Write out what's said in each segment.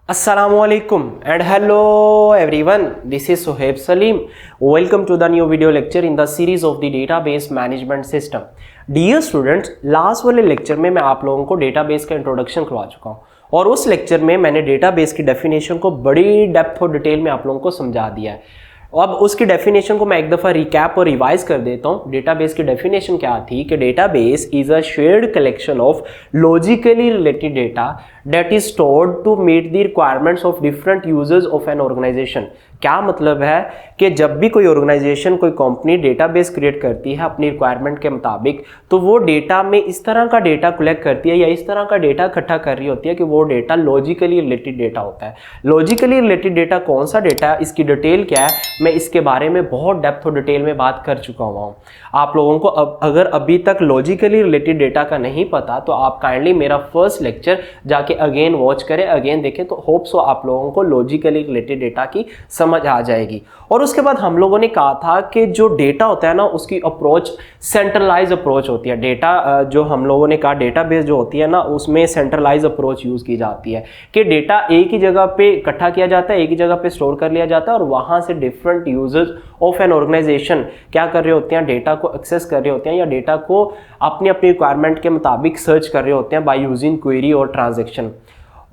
Assalamualaikum and hello everyone, this is Sohaib Salim. Welcome to the new video lecture in the series of the database management system. Dear students, last वाले lecture में मैं आप लोगों को database का introduction करवा चुका हूँ और उस लेक्चर में मैंने डेटाबेस की डेफिनेशन को बड़ी डेप्थ और डिटेल में आप लोगों को समझा दिया है। अब उसकी डेफिनेशन को मैं एक दफ़ा रिकैप और रिवाइज कर देता हूँ। डेटाबेस की डेफिनेशन क्या थी कि database is a shared collection of logically related data that is stored to meet the requirements of different users of an organisation. क्या मतलब है कि जब भी कोई ऑर्गेनाइजेशन, कोई कंपनी डेटाबेस क्रिएट करती है अपनी रिक्वायरमेंट के मुताबिक, तो वो डेटा में इस तरह का डेटा कलेक्ट करती है या इस तरह का डेटा इकट्ठा कर रही होती है कि वो डेटा लॉजिकली रिलेटेड डेटा होता है। लॉजिकली रिलेटेड डेटा कौन सा डेटा है, इसकी डिटेल क्या है, मैं इसके बारे में बहुत डेप्थ और डिटेल में बात कर चुका हुआ हूँ। आप लोगों को अगर अभी तक लॉजिकली रिलेटेड डेटा का नहीं पता तो आप काइंडली मेरा फर्स्ट लेक्चर जाके अगेन वॉच करें, अगेन देखें, तो होप सो आप लोगों को लॉजिकली रिलेटेड डेटा की समझ आ जाएगी। और उसके बाद हम लोगों ने कहा था कि जो डेटा होता है ना, उसकी अप्रोच सेंट्रलाइज अप्रोच होती है। डेटा जो हम लोगों ने कहा, डेटाबेस जो होती है ना, उसमें सेंट्रलाइज अप्रोच यूज की जाती है कि डेटा एक ही जगह पे इकट्ठा किया जाता है, एक ही जगह पे स्टोर कर लिया जाता है और वहां से different users of an organisation क्या कर रहे होते हैं, डेटा को एक्सेस कर रहे होते हैं या डेटा को अपनी अपनी रिक्वायरमेंट के मुताबिक सर्च कर रहे होते हैं बाय यूजिंग क्वेरी और ट्रांजैक्शन।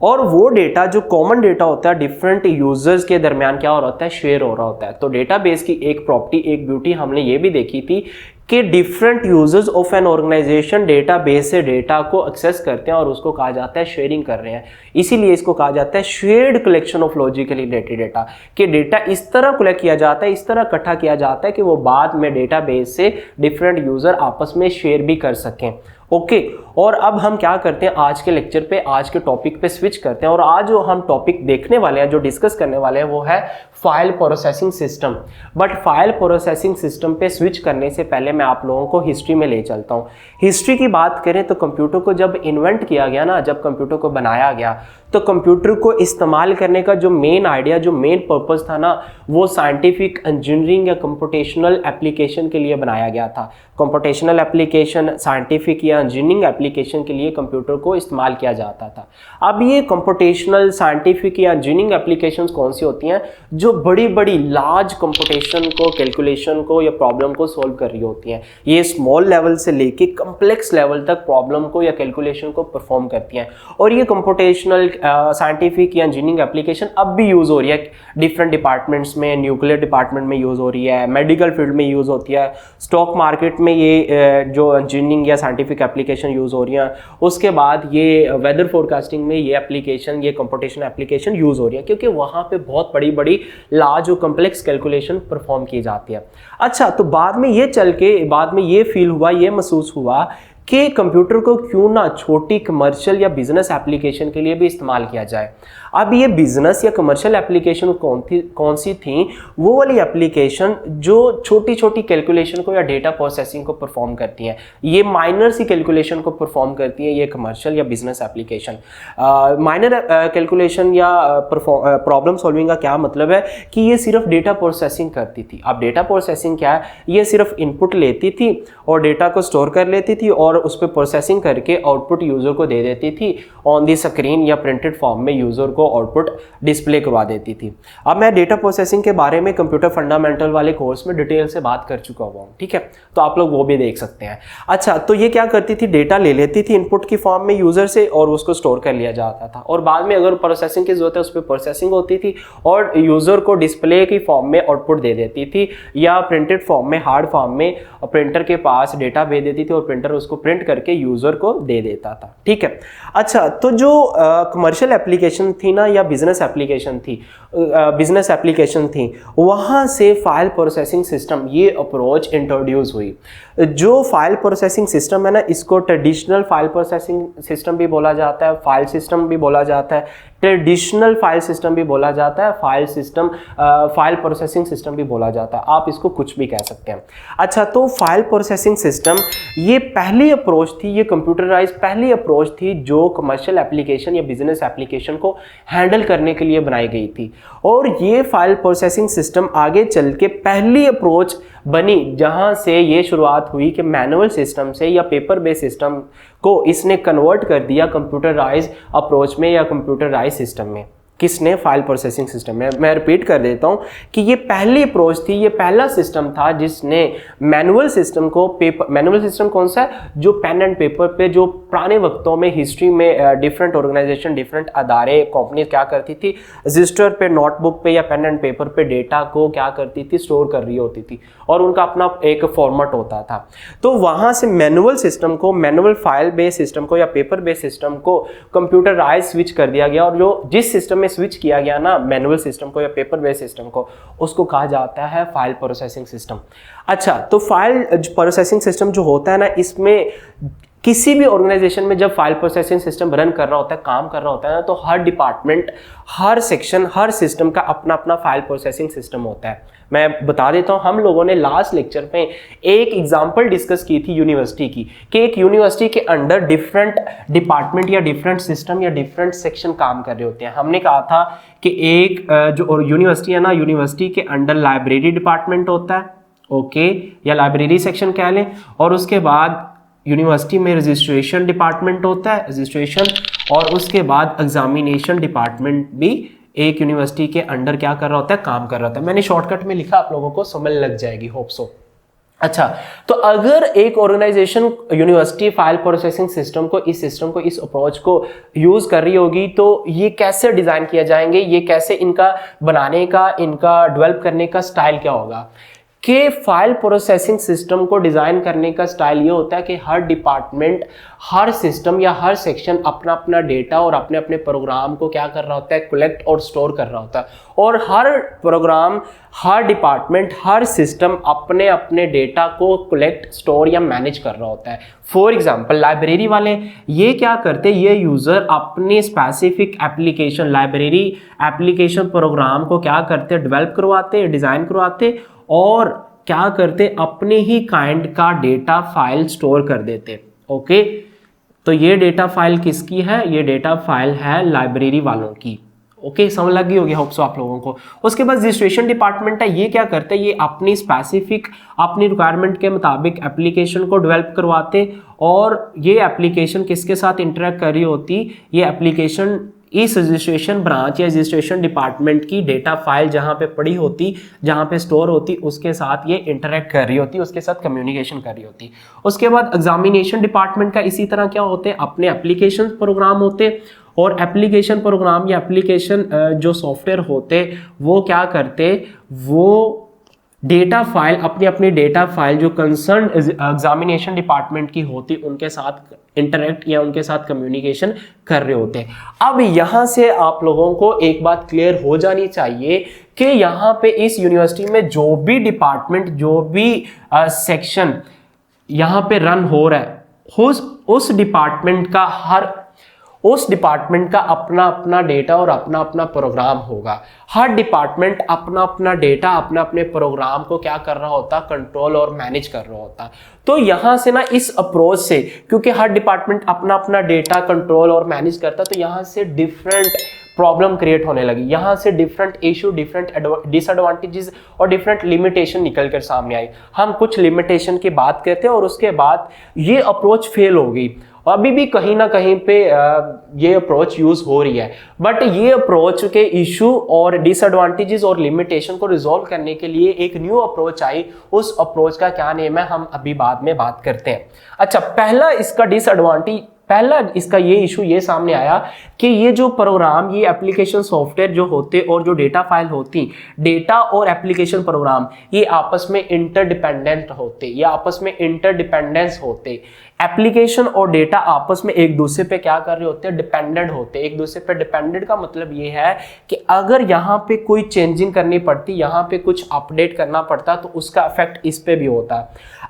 और वो डेटा जो कॉमन डेटा होता है डिफरेंट यूजर्स के दरमियान क्या हो रहा होता है, शेयर हो रहा होता है। तो डेटाबेस की एक प्रॉपर्टी, एक ब्यूटी हमने ये भी देखी थी कि different users of an organisation database से डेटा को एक्सेस करते हैं और उसको कहा जाता है शेयरिंग कर रहे हैं। इसीलिए इसको कहा जाता है shared collection of logically related data, कि डेटा इस तरह कलेक्ट किया जाता है, इस तरह इकट्ठा किया जाता है कि वो बाद में डेटाबेस से डिफरेंट यूजर आपस में शेयर भी कर सकें। ओके और अब हम क्या करते हैं, आज के लेक्चर पे, आज के टॉपिक पे स्विच करते हैं और आज जो हम टॉपिक देखने वाले हैं, जो डिस्कस करने वाले हैं, वो है file processing system. But file processing system पे स्विच करने से पहले मैं आप लोगों को हिस्ट्री में ले चलता हूँ। हिस्ट्री की बात करें तो कंप्यूटर को जब इन्वेंट किया गया ना, जब कंप्यूटर को बनाया गया, तो कंप्यूटर को इस्तेमाल करने का जो मेन आइडिया, जो मेन पर्पस था ना, वो साइंटिफिक इंजीनियरिंग या कंप्यूटेशनल एप्लीकेशन के लिए बनाया गया था। कंप्यूटेशनल एप्लीकेशन, साइंटिफिक या इंजीनियरिंग एप्लीकेशन के लिए कंप्यूटर को इस्तेमाल किया जाता था। अब ये कंप्यूटेशनल, साइंटिफिक या इंजीनियरिंग एप्लीकेशंस कौन सी होती हैं, जो बड़ी बड़ी लार्ज कंप्यूटेशन को, कैलकुलेशन को या प्रॉब्लम को सॉल्व कर रही होती हैं। ये स्मॉल लेवल से लेके कम्प्लेक्स लेवल तक प्रॉब्लम को या कैलकुलेशन को परफॉर्म करती हैं। और ये कंप्यूटेशनल, साइंटिफिक या इंजीनियरिंग एप्लीकेशन अब भी यूज़ हो रही है डिफरेंट डिपार्टमेंट्स में। न्यूक्लियर डिपार्टमेंट में यूज़ हो रही है, मेडिकल फील्ड में यूज़ होती है, स्टॉक मार्केट में ये जो इंजीनियरिंग या साइंटिफिक एप्लीकेशन यूज़ हो रही है। उसके बाद ये वेदर फोरकास्टिंग में ये एप्लीकेशन, ये कंप्यूटेशन एप्लीकेशन यूज़ हो रही है, क्योंकि वहाँ पे बहुत बड़ी बड़ी लार्ज और कम्प्लेक्स कैलकुलेशन परफॉर्म की जाती है। अच्छा, तो बाद में ये चल के, बाद में ये फील हुआ, ये महसूस हुआ कि कंप्यूटर को क्यों ना छोटी कमर्शियल या बिजनेस एप्लीकेशन के लिए भी इस्तेमाल किया जाए। अब ये बिजनेस या कमर्शियल एप्लीकेशन कौन सी थी, वो वाली एप्लीकेशन जो छोटी छोटी कैलकुलेशन को या डेटा प्रोसेसिंग को परफॉर्म करती हैं। ये माइनर सी कैलकुलेशन को परफॉर्म करती है ये कमर्शियल या बिजनेस एप्लीकेशन। माइनर कैलकुलेशन या प्रॉब्लम सॉल्विंग का क्या मतलब है कि ये सिर्फ डेटा प्रोसेसिंग करती थी। अब डेटा प्रोसेसिंग क्या है, ये सिर्फ इनपुट लेती थी और डेटा को स्टोर कर लेती थी और उस पर प्रोसेसिंग करके आउटपुट यूजर को दे देती थी ऑन दी स्क्रीन या प्रिंटेड फॉर्म में यूजर को आउटपुट डिस्प्ले करवा देती थी। अब मैं डेटा प्रोसेसिंग के बारे में कंप्यूटर फंडामेंटल वाले कोर्स में डिटेल से बात कर चुका हुआ हूँ, ठीक है, तो आप लोग वो भी देख सकते हैं। अच्छा, तो ये क्या करती थी, डेटा ले लेती थी इनपुट की फॉर्म में यूजर से और उसको स्टोर कर लिया जाता था और बाद में अगर प्रोसेसिंग की जरूरत है उस पर प्रोसेसिंग होती थी और यूजर को डिस्प्ले की फॉर्म में आउटपुट दे देती थी या प्रिंटेड फॉर्म में, हार्ड फॉर्म में प्रिंटर के पास डेटा भेज देती थी और प्रिंटर उसको प्रिंट करके यूजर को दे देता था, ठीक है। अच्छा, तो जो कमर्शियल एप्लीकेशन थी ना या बिजनेस एप्लीकेशन थी, वहां से फाइल प्रोसेसिंग सिस्टम, ये अप्रोच इंट्रोड्यूस हुई। जो फाइल प्रोसेसिंग सिस्टम है ना, इसको ट्रेडिशनल फाइल प्रोसेसिंग सिस्टम भी बोला जाता है, फाइल सिस्टम भी बोला जाता है, ट्रेडिशनल फाइल सिस्टम भी बोला जाता है, फाइल प्रोसेसिंग सिस्टम भी बोला जाता है, आप इसको कुछ भी कह सकते हैं। अच्छा, तो फाइल प्रोसेसिंग सिस्टम ये पहली अप्रोच थी, ये कंप्यूटराइज पहली अप्रोच थी जो कमर्शियल एप्लीकेशन या बिजनेस एप्लीकेशन को हैंडल करने के लिए बनाई गई थी। और ये फाइल प्रोसेसिंग सिस्टम आगे चल के पहली अप्रोच बनी जहां से ये शुरुआत हुई कि मैनुअल सिस्टम से या पेपर बेस्ड सिस्टम को इसने कन्वर्ट कर दिया कंप्यूटराइज अप्रोच में या कंप्यूटराइज सिस्टम में। किसने? फाइल प्रोसेसिंग सिस्टम में। मैं रिपीट कर देता हूं कि ये पहली अप्रोच थी, ये पहला सिस्टम था जिसने मैनुअल सिस्टम को मैनुअल सिस्टम कौन सा है? जो पेन एंड पेपर पे, जो पुराने वक्तों में हिस्ट्री में डिफरेंट ऑर्गेनाइजेशन, डिफरेंट अदारे, कंपनी क्या करती थी, रजिस्टर पे, नोटबुक पे या पेन एंड पेपर पे डेटा को क्या करती थी? स्टोर कर रही होती थी और उनका अपना एक फॉर्मेट होता था। तो वहां से मैनुअल सिस्टम को, मैनुअल फाइल बेस्ड सिस्टम को या पेपर बेस्ड सिस्टम को कंप्यूटराइज स्विच कर दिया गया, और जो जिस सिस्टम में स्विच किया गया ना मैनुअल सिस्टम को या पेपर बेस्ड सिस्टम को, उसको कहा जाता है फाइल प्रोसेसिंग सिस्टम। अच्छा, तो फाइल प्रोसेसिंग सिस्टम जो होता है ना, इसमें किसी भी ऑर्गेनाइजेशन में जब फाइल प्रोसेसिंग सिस्टम रन कर रहा होता है, काम कर रहा होता है ना, तो हर डिपार्टमेंट, हर सेक्शन, हर सिस्टम का अपना अपना फाइल प्रोसेसिंग सिस्टम होता है। मैं बता देता हूं, हम लोगों ने लास्ट लेक्चर में एक एग्जांपल डिस्कस की थी यूनिवर्सिटी की, कि एक यूनिवर्सिटी के अंडर डिफरेंट डिपार्टमेंट या डिफरेंट सिस्टम या डिफरेंट सेक्शन काम कर रहे होते हैं। हमने कहा था कि एक जो यूनिवर्सिटी है ना, यूनिवर्सिटी के अंडर लाइब्रेरी डिपार्टमेंट होता है, ओके, या लाइब्रेरी सेक्शन कह लें, और उसके बाद यूनिवर्सिटी में रजिस्ट्रेशन डिपार्टमेंट होता है, रजिस्ट्रेशन, और उसके बाद एग्जामिनेशन डिपार्टमेंट भी एक यूनिवर्सिटी के अंडर क्या कर रहा होता है? काम कर रहा होता है। मैंने शॉर्टकट में लिखा, आप लोगों को समझ लग जाएगी, होप सो। अच्छा, तो अगर एक organisation, university file processing system को, इस सिस्टम को, इस अप्रोच को यूज कर रही होगी, तो ये कैसे डिजाइन किया जाएंगे, ये कैसे इनका बनाने का, इनका डेवलप करने का स्टाइल क्या होगा? कि फाइल प्रोसेसिंग सिस्टम को डिजाइन करने का स्टाइल ये होता है कि हर डिपार्टमेंट, हर सिस्टम या हर सेक्शन अपना अपना डेटा और अपने अपने प्रोग्राम को क्या कर रहा होता है? कलेक्ट और स्टोर कर रहा होता है, और हर प्रोग्राम, हर डिपार्टमेंट, हर सिस्टम अपने अपने डेटा को कलेक्ट, स्टोर या मैनेज कर रहा होता है। फॉर एग्जाम्पल, लाइब्रेरी वाले ये क्या करते? ये यूजर अपने specific application, library application program को क्या करते? डेवलप करवाते, डिजाइन करवाते, और क्या करते? अपने ही काइंड का डेटा फाइल स्टोर कर देते। ओके, तो ये डेटा फाइल किसकी है? ये डेटा फाइल है लाइब्रेरी वालों की। ओके, समझ लगी होगी होप सो आप लोगों को। उसके बाद रजिस्ट्रेशन डिपार्टमेंट है, ये क्या करते हैं? ये अपनी स्पेसिफिक, अपनी रिक्वायरमेंट के मुताबिक एप्लीकेशन को डेवलप करवाते, और ये एप्लीकेशन किसके साथ इंटरेक्ट कर रही होती? ये एप्लीकेशन इस रजिस्ट्रेशन ब्रांच या रजिस्ट्रेशन डिपार्टमेंट की डेटा फाइल जहां पे पड़ी होती, जहां पे स्टोर होती, उसके साथ ये इंटरेक्ट कर रही होती, उसके साथ कम्युनिकेशन कर रही होती। उसके बाद एग्जामिनेशन डिपार्टमेंट का इसी तरह क्या होते हैं? अपने एप्लीकेशन प्रोग्राम होते, और एप्लीकेशन प्रोग्राम या एप्लीकेशन जो सॉफ्टवेयर होते, वो क्या करते? वो डेटा फाइल, अपनी अपनी डेटा फाइल जो कंसर्न एग्जामिनेशन डिपार्टमेंट की होती, उनके साथ इंटरेक्ट या उनके साथ कम्युनिकेशन कर रहे होते हैं। अब यहां से आप लोगों को एक बात क्लियर हो जानी चाहिए कि यहां पे इस यूनिवर्सिटी में जो भी डिपार्टमेंट, जो भी सेक्शन यहां पे रन हो रहा है, उस डिपार्टमेंट का उस डिपार्टमेंट का अपना अपना डेटा और अपना अपना प्रोग्राम होगा। हर डिपार्टमेंट अपना अपना डेटा, अपने अपने प्रोग्राम को क्या कर रहा होता? कंट्रोल और मैनेज कर रहा होता। तो यहां से ना, इस अप्रोच से, क्योंकि हर डिपार्टमेंट अपना अपना डेटा कंट्रोल और मैनेज करता, तो यहां से डिफरेंट प्रॉब्लम क्रिएट होने लगी, यहां से डिफरेंट इशू, डिफरेंट डिसएडवांटेजेस और डिफरेंट लिमिटेशन निकल कर सामने आई। हम कुछ लिमिटेशन की बात करते हैं, और उसके बाद ये अप्रोच फेल हो गई। अभी भी कहीं ना कहीं पे ये अप्रोच यूज हो रही है, बट ये अप्रोच के इशू और डिसएडवांटेजेस और लिमिटेशन को रिजॉल्व करने के लिए एक न्यू अप्रोच आई। उस अप्रोच का क्या नेम है, हम अभी बाद में बात करते हैं। अच्छा, पहला इसका डिसएडवांटेज, पहला इसका ये इशू ये सामने आया कि ये जो प्रोग्राम, ये एप्लीकेशन सॉफ्टवेयर जो होते और जो डेटा फाइल होती, डेटा और एप्लीकेशन प्रोग्राम, ये आपस में इंटरडिपेंडेंट होते, ये आपस में इंटरडिपेंडेंस होते। एप्लीकेशन और डेटा आपस में एक दूसरे पे क्या कर रहे होते हैं? डिपेंडेंट होते। एक दूसरे पे डिपेंडेंट का मतलब ये है कि अगर यहाँ पे कोई चेंजिंग करनी पड़ती, यहाँ पे कुछ अपडेट करना पड़ता, तो उसका इफेक्ट इस पे भी होता।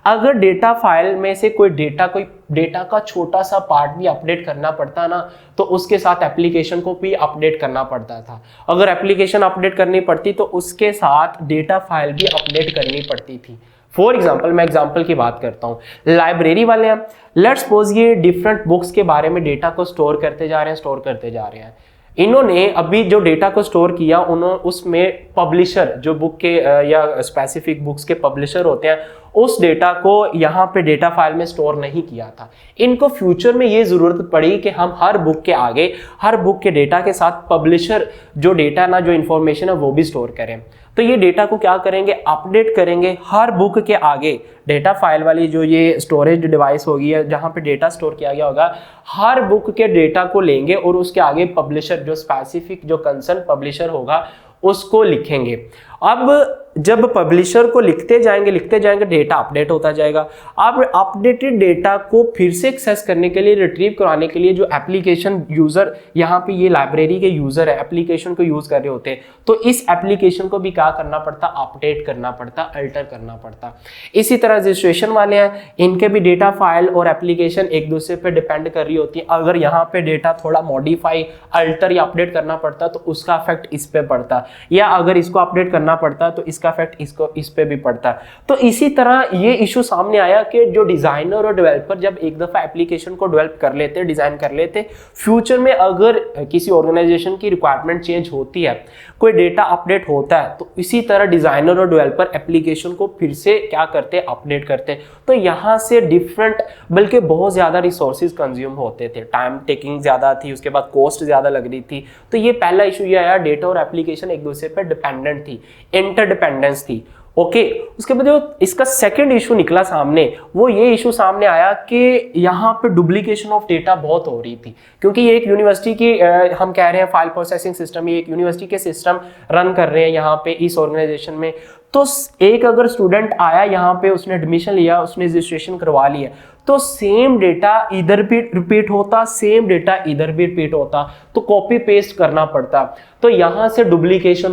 अगर डेटा फाइल में से कोई डेटा का छोटा सा पार्ट भी अपडेट करना पड़ता ना, तो उसके साथ एप्लीकेशन को भी अपडेट करना पड़ता था। अगर एप्लीकेशन अपडेट करनी पड़ती, तो उसके साथ डेटा फाइल भी अपडेट करनी पड़ती थी। फॉर एग्जाम्पल, मैं एग्जाम्पल की बात करता हूँ, लाइब्रेरी वाले हैं, लेट्स सपोज ये डिफरेंट बुक्स के बारे में डेटा को स्टोर करते जा रहे हैं। इन्होंने अभी जो डेटा को स्टोर किया, उन्होंने उसमें पब्लिशर, जो बुक के या स्पेसिफिक बुक्स के पब्लिशर होते हैं, उस डेटा को यहाँ पे डेटा फाइल में स्टोर नहीं किया था। इनको फ्यूचर में ये जरूरत पड़ी कि हम हर बुक के आगे, हर बुक के डेटा के साथ पब्लिशर जो डेटा ना, जो इंफॉर्मेशन है वो भी स्टोर करें। तो ये डेटा को क्या करेंगे, अपडेट करेंगे हर बुक के आगे। डेटा फाइल वाली जो ये स्टोरेज डिवाइस होगी या जहाँ पे डेटा स्टोर किया गया होगा, हर बुक के डेटा को लेंगे और उसके आगे पब्लिशर, जो स्पेसिफिक जो कंसर्न पब्लिशर होगा उसको लिखेंगे। अब जब पब्लिशर को लिखते जाएंगे डेटा अपडेट होता जाएगा। अब अपडेटेड डेटा को फिर से एक्सेस करने के लिए, रिट्रीव कराने के लिए जो एप्लीकेशन यूजर, यहाँ पे ये लाइब्रेरी के यूजर है, एप्लीकेशन को यूज कर रहे होते हैं, तो इस एप्लीकेशन को भी क्या करना पड़ता, अपडेट करना पड़ता, अल्टर करना पड़ता। इसी तरह रजिस्ट्रेशन वाले हैं, इनके भी डेटा फाइल और एप्लीकेशन एक दूसरे पे डिपेंड कर रही होती है। अगर यहाँ पे डेटा थोड़ा मॉडिफाई, अल्टर या अपडेट करना पड़ता तो उसका इफेक्ट इस पे पड़ता, या अगर इसको अपडेट करना पड़ता तो इसका इफेक्ट इसको इस पे भी पड़ता। तो इसी तरह ये इशू सामने आया कि जो डिजाइनर और डेवलपर जब एक दफा एप्लीकेशन को डेवलप कर लेते, डिजाइन कर लेते, फ्यूचर में अगर किसी ऑर्गेनाइजेशन की रिक्वायरमेंट चेंज होती है, कोई डेटा अपडेट होता है, तो इसी तरह डिजाइनर और डेवलपर एप्लीकेशन को फिर से क्या करते, अपडेट करते। तो यहाँ से डिफरेंट, बल्कि बहुत ज्यादा रिसोर्सेज कंज्यूम होते थे, टाइम टेकिंग ज्यादा थी, उसके बाद कॉस्ट ज्यादा लग रही थी। तो ये पहला इशू ये आया, डेटा और एप्लीकेशन एक दूसरे पर डिपेंडेंट थी, इंटरडिपेंडेंस थी। ओके, उसके बाद जो इसका सेकंड इशू निकला सामने, वो ये इशू सामने आया कि यहाँ पे डुप्लीकेशन ऑफ डेटा बहुत हो रही थी, क्योंकि ये एक यूनिवर्सिटी की हम कह रहे हैं फाइल प्रोसेसिंग सिस्टम, ये एक यूनिवर्सिटी के सिस्टम रन कर रहे हैं यहाँ पे इस ऑर्गेनाइजेशन में। तो एक अगर स्टूडेंट आया यहाँ पे, उसने एडमिशन लिया, उसने रजिस्ट्रेशन करवा लिया, तो सेम डेटा इधर भी रिपीट होता, सेम डेटा इधर भी रिपीट होता, तो कॉपी पेस्ट करना पड़ता। तो यहां से डुप्लीकेशन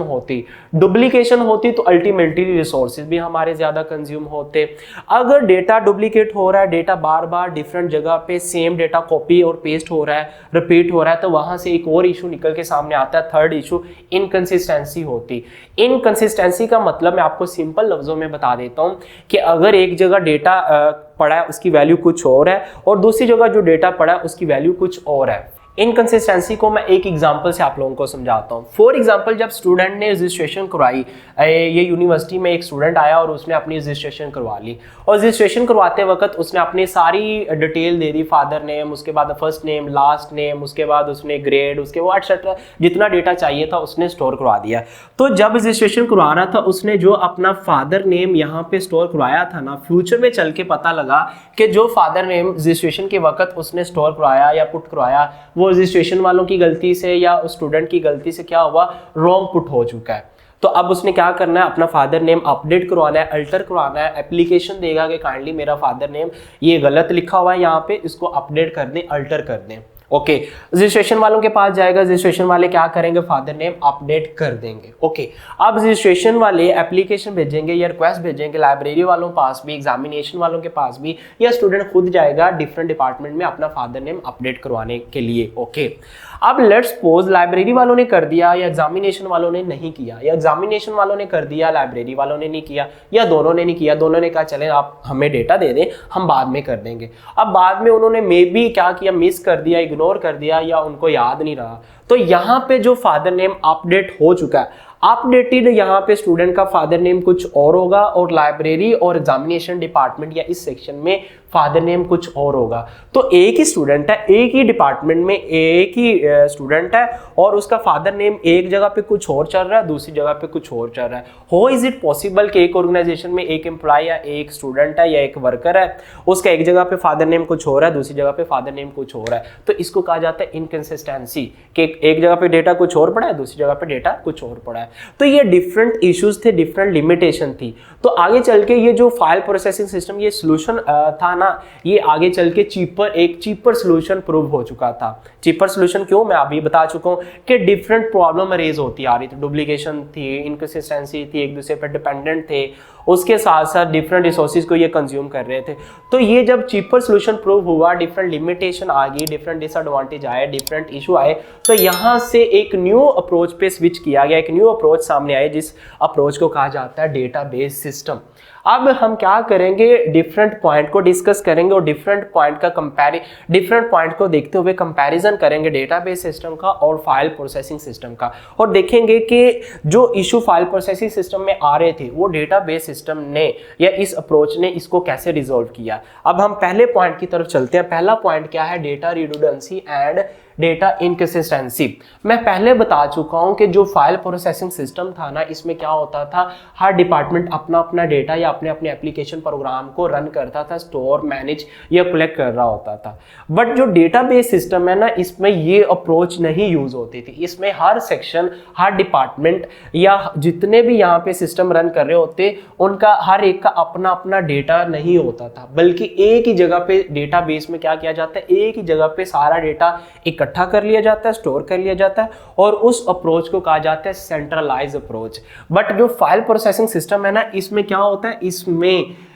होती तो अल्टीमेटली रिसोर्सेज भी हमारे ज्यादा कंज्यूम होते। अगर डेटा डुप्लीकेट हो रहा है, डेटा बार बार डिफरेंट जगह पे सेम डेटा कॉपी और पेस्ट हो रहा है, रिपीट हो रहा है, तो वहां से एक और इशू निकल के सामने आता है, थर्ड इशू, इनकंसिस्टेंसी होती। इनकंसिस्टेंसी का मतलब मैं आपको सिंपल लफ्जों में बता देता हूं कि अगर एक जगह डेटा पड़ा है उसकी वैल्यू कुछ और है, और दूसरी जगह जो डेटा पड़ा है उसकी वैल्यू कुछ और है। इनकंसिस्टेंसी को मैं एक एग्जांपल से आप लोगों को समझाता हूँ। फॉर एग्जांपल, जब स्टूडेंट ने रजिस्ट्रेशन करवाई, ये यूनिवर्सिटी में एक स्टूडेंट आया और उसने अपनी रजिस्ट्रेशन करवा ली, और रजिस्ट्रेशन करवाते वक्त उसने अपनी सारी डिटेल दे दी, फादर नेम, उसके बाद फर्स्ट नेम, लास्ट नेम, उसके बाद उसने ग्रेड, उसके बाद एक्सेट्रा जितना डेटा चाहिए था उसने स्टोर करवा दिया। तो जब रजिस्ट्रेशन करवा रहा था, उसने जो अपना फादर नेम यहाँ पे स्टोर करवाया था ना, फ्यूचर में चल के पता लगा कि जो फादर नेम रजिस्ट्रेशन के वक्त उसने स्टोर करवाया या पुट करवाया, वो रजिस्ट्रेशन वालों की गलती से या उस स्टूडेंट की गलती से क्या हुआ, रॉन्ग पुट हो चुका है। तो अब उसने क्या करना है, अपना फादर नेम अपडेट करवाना है, अल्टर करवाना है, एप्लीकेशन देगा कि काइंडली मेरा फादर नेम ये गलत लिखा हुआ है यहाँ पे, इसको अपडेट कर दें, अल्टर कर दें। ओके, रजिस्ट्रेशन वालों के पास जाएगा, रजिस्ट्रेशन वाले क्या करेंगे, फादर नेम अपडेट कर देंगे। ओके, अब रजिस्ट्रेशन वाले एप्लीकेशन भेजेंगे या रिक्वेस्ट भेजेंगे लाइब्रेरी वालों पास भी, एग्जामिनेशन वालों के पास भी, या स्टूडेंट खुद जाएगा डिफरेंट डिपार्टमेंट में अपना फादर नेम अपडेट करवाने के लिए। ओके, अब लेट्स सपोज लाइब्रेरी वालों ने कर दिया या एग्जामिनेशन वालों ने नहीं किया, या एग्जामिनेशन वालों ने कर दिया, लाइब्रेरी वालों ने नहीं किया, या दोनों ने नहीं किया, दोनों ने कहा चलें आप हमें डेटा दे दें, हम बाद में कर देंगे। अब बाद में उन्होंने मे बी क्या किया, मिस कर दिया, इग्नोर कर दिया, या उनको याद नहीं रहा। तो यहाँ पे जो फादर नेम अपडेट हो चुका है, अपडेटेड यहाँ पे स्टूडेंट का फादर नेम कुछ और होगा, और लाइब्रेरी और एग्जामिनेशन डिपार्टमेंट या इस सेक्शन में फादर नेम कुछ और होगा। तो एक ही स्टूडेंट है, एक ही डिपार्टमेंट में एक ही स्टूडेंट है, और उसका फादर नेम एक जगह पे कुछ और चल रहा है, दूसरी जगह पे कुछ और चल रहा है। हो इज इट पॉसिबल कि एक ऑर्गेनाइजेशन में एक एम्प्लॉय या एक स्टूडेंट है या एक वर्कर है, उसका एक जगह पे फादर नेम कुछ हो रहा है, दूसरी जगह पे फादर नेम कुछ हो रहा है, तो इसको कहा जाता है इनकंसिस्टेंसी, कि एक जगह पे डेटा कुछ और पड़ा है, दूसरी जगह पे डेटा कुछ और पड़ा है। तो ये डिफरेंट इश्यूज थे, डिफरेंट लिमिटेशन थी। तो आगे चल के ये जो फाइल प्रोसेसिंग सिस्टम, ये सोल्यूशन था ना, ये आगे चल के एक चीपर सोल्यूशन प्रूव हो चुका था। चीपर सोल्यूशन क्यों, मैं अभी बता चुका हूं कि डिफरेंट प्रॉब्लम रेज होती आ रही थी, डुप्लीकेशन थी, इनकंसिस्टेंसी थी, एक दूसरे पर डिपेंडेंट थे, उसके साथ साथ डिफरेंट रिसोर्सेज को ये कंज्यूम कर रहे थे। तो ये जब चीपर सोल्यूशन प्रूव हुआ, डिफरेंट लिमिटेशन आ गई, डिफरेंट डिसएडवांटेज आए, डिफरेंट इशू आए, तो यहाँ से एक न्यू अप्रोच पे स्विच किया गया, एक न्यू अप्रोच सामने आए, जिस अप्रोच को कहा जाता है डेटाबेस सिस्टम। अब हम क्या करेंगे, डिफरेंट पॉइंट को डिस्कस करेंगे और डिफरेंट पॉइंट को देखते हुए कंपैरिजन करेंगे डेटाबेस सिस्टम का और फाइल प्रोसेसिंग सिस्टम का, और देखेंगे कि जो इशू फाइल प्रोसेसिंग सिस्टम में आ रहे थे वो डेटाबेस सिस्टम ने या इस अप्रोच ने इसको कैसे रिजॉल्व किया। अब हम पहले पॉइंट की तरफ चलते हैं। पहला पॉइंट क्या है, data redundancy and data inconsistency. मैं पहले बता चुका हूं कि जो फाइल प्रोसेसिंग सिस्टम था ना, इसमें क्या होता था, हर डिपार्टमेंट अपना अपना डेटा या अपने अपने एप्लीकेशन प्रोग्राम को रन करता था, स्टोर, मैनेज या कलेक्ट कर रहा होता था। बट जो डेटाबेस सिस्टम है ना, इसमें ये अप्रोच नहीं यूज होती थी। इसमें हर सेक्शन, हर डिपार्टमेंट या जितने भी यहाँ पे सिस्टम रन कर रहे होते, उनका हर एक का अपना अपना डेटा नहीं होता था, बल्कि एक ही जगह पे डेटाबेस में क्या किया जाता है, एक ही जगह पे सारा डेटा इकट्ठा कर लिया जाता है, स्टोर कर लिया जाता है, और उस अप्रोच को कहा जाता है सेंट्रलाइज अप्रोच। बट जो फाइल प्रोसेसिंग सिस्टम है ना, इसमें क्या होता है,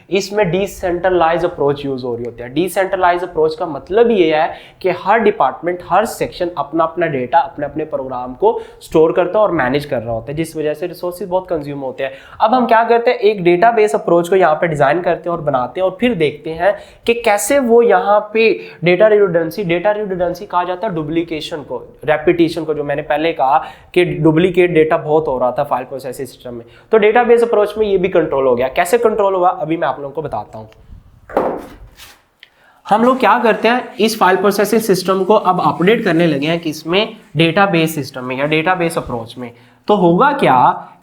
इसमें डिसेंट्रलाइज अप्रोच यूज हो रही होती है। डिसेंट्रलाइज अप्रोच का मतलब ये है कि हर डिपार्टमेंट, हर सेक्शन अपना अपना डेटा, अपने अपने प्रोग्राम को स्टोर करता है और मैनेज कर रहा होता है, जिस वजह से रिसोर्सेज बहुत कंज्यूम होते हैं। अब हम क्या करते हैं, एक डेटाबेस अप्रोच को यहाँ पे डिजाइन करते हैं और बनाते हैं, और फिर देखते हैं कि कैसे वो यहाँ पे डेटा रिडंडेंसी कहा जाता है डुप्लीकेशन को, रेपिटेशन को, जो मैंने पहले कहा कि डुप्लीकेट डेटा बहुत हो रहा था फाइल प्रोसेसिंग सिस्टम में। तो डेटाबेस अप्रोच में ये भी कंट्रोल हो गया। कैसे कंट्रोल हुआ, अभी मैं लोगों को बताता हूं। हम लोग क्या करते हैं, इस फाइल प्रोसेसिंग सिस्टम को अब अपडेट करने लगे हैं किसमें, डेटाबेस सिस्टम में या डेटाबेस अप्रोच में। तो होगा क्या